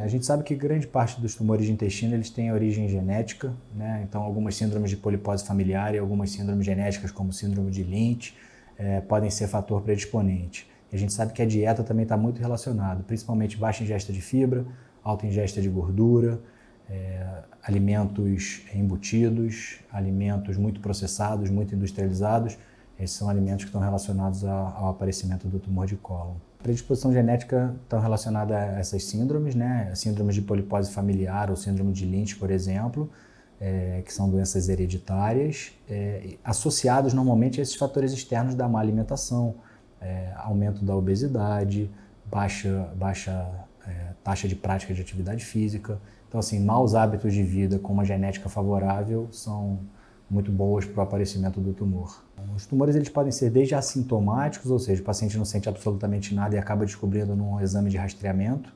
A gente sabe que grande parte dos tumores de intestino eles têm origem genética, né? Então algumas síndromes de polipose familiar e algumas síndromes genéticas, como síndrome de Lynch, podem ser fator predisponente. E a gente sabe que a dieta também está muito relacionada, principalmente baixa ingesta de fibra, alta ingesta de gordura, alimentos embutidos, alimentos muito processados, muito industrializados. Esses são alimentos que estão relacionados ao aparecimento do tumor de cólon. A predisposição genética está relacionada a essas síndromes, né? Síndromes de polipose familiar ou síndrome de Lynch, por exemplo, que são doenças hereditárias, associados normalmente a esses fatores externos da má alimentação, aumento da obesidade, baixa taxa de prática de atividade física. Então, assim, maus hábitos de vida com uma genética favorável são muito boas para o aparecimento do tumor. Os tumores eles podem ser desde assintomáticos, ou seja, o paciente não sente absolutamente nada e acaba descobrindo num exame de rastreamento,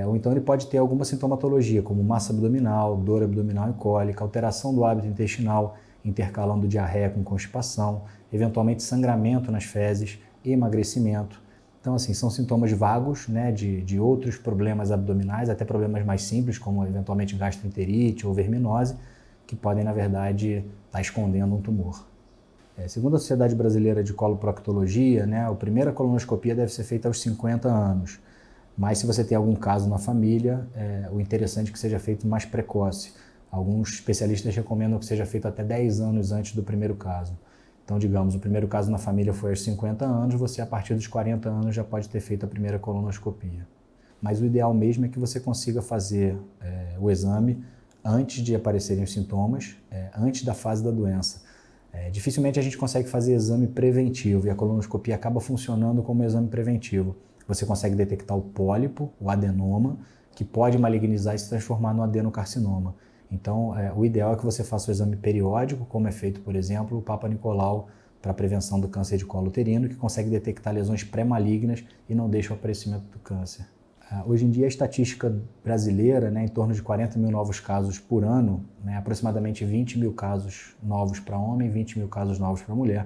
ou então ele pode ter alguma sintomatologia, como massa abdominal, dor abdominal e cólica, alteração do hábito intestinal, intercalando diarreia com constipação, eventualmente sangramento nas fezes, emagrecimento. Então, assim, são sintomas vagos, né, de outros problemas abdominais, até problemas mais simples, como eventualmente gastroenterite ou verminose, que podem, na verdade, estar escondendo um tumor. Segundo a Sociedade Brasileira de Coloproctologia, né, a primeira colonoscopia deve ser feita aos 50 anos, mas se você tem algum caso na família, o interessante é que seja feito mais precoce. Alguns especialistas recomendam que seja feito até 10 anos antes do primeiro caso. Então, digamos, o primeiro caso na família foi aos 50 anos, você a partir dos 40 anos já pode ter feito a primeira colonoscopia. Mas o ideal mesmo é que você consiga fazer o exame antes de aparecerem os sintomas, antes da fase da doença. Dificilmente a gente consegue fazer exame preventivo e a colonoscopia acaba funcionando como exame preventivo. Você consegue detectar o pólipo, o adenoma, que pode malignizar e se transformar no adenocarcinoma. Então, o ideal é que você faça o exame periódico, como é feito, por exemplo, o Papa Nicolau para a prevenção do câncer de colo uterino, que consegue detectar lesões pré-malignas e não deixa o aparecimento do câncer. Hoje em dia, a estatística brasileira, né, em torno de 40 mil novos casos por ano, né, aproximadamente 20 mil casos novos para homem e 20 mil casos novos para mulher.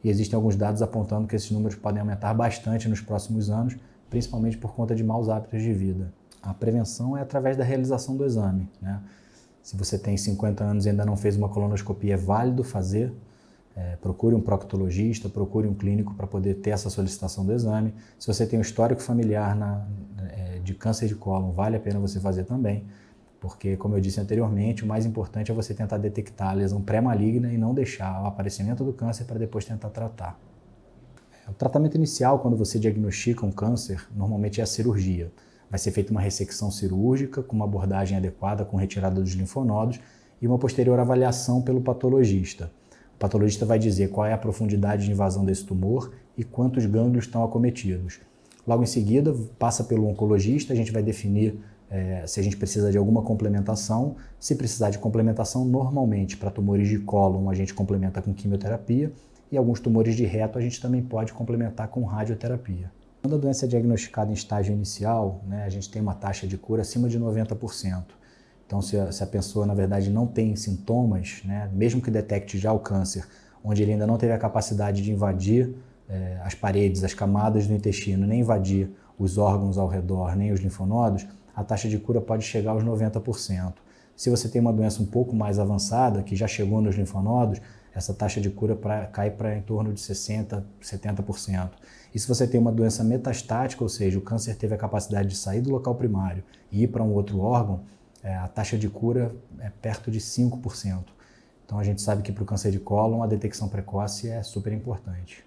E existem alguns dados apontando que esses números podem aumentar bastante nos próximos anos, principalmente por conta de maus hábitos de vida. A prevenção é através da realização do exame, né? Se você tem 50 anos e ainda não fez uma colonoscopia, é válido fazer. Procure um proctologista, procure um clínico para poder ter essa solicitação do exame. Se você tem um histórico familiar de câncer de cólon, vale a pena você fazer também, porque, como eu disse anteriormente, o mais importante é você tentar detectar a lesão pré-maligna e não deixar o aparecimento do câncer para depois tentar tratar. O tratamento inicial, quando você diagnostica um câncer, normalmente é a cirurgia. Vai ser feita uma ressecção cirúrgica com uma abordagem adequada com retirada dos linfonodos e uma posterior avaliação pelo patologista. O patologista vai dizer qual é a profundidade de invasão desse tumor e quantos gânglios estão acometidos. Logo em seguida, passa pelo oncologista, a gente vai definir se a gente precisa de alguma complementação. Se precisar de complementação, normalmente para tumores de cólon a gente complementa com quimioterapia e alguns tumores de reto a gente também pode complementar com radioterapia. Quando a doença é diagnosticada em estágio inicial, né, a gente tem uma taxa de cura acima de 90%. Então, se a pessoa, na verdade, não tem sintomas, né, mesmo que detecte já o câncer, onde ele ainda não teve a capacidade de invadir as paredes, as camadas do intestino, nem invadir os órgãos ao redor, nem os linfonodos, a taxa de cura pode chegar aos 90%. Se você tem uma doença um pouco mais avançada, que já chegou nos linfonodos, essa taxa de cura cai para em torno de 60%, 70%. E se você tem uma doença metastática, ou seja, o câncer teve a capacidade de sair do local primário e ir para um outro órgão, a taxa de cura é perto de 5%. Então a gente sabe que para o câncer de cólon a detecção precoce é super importante.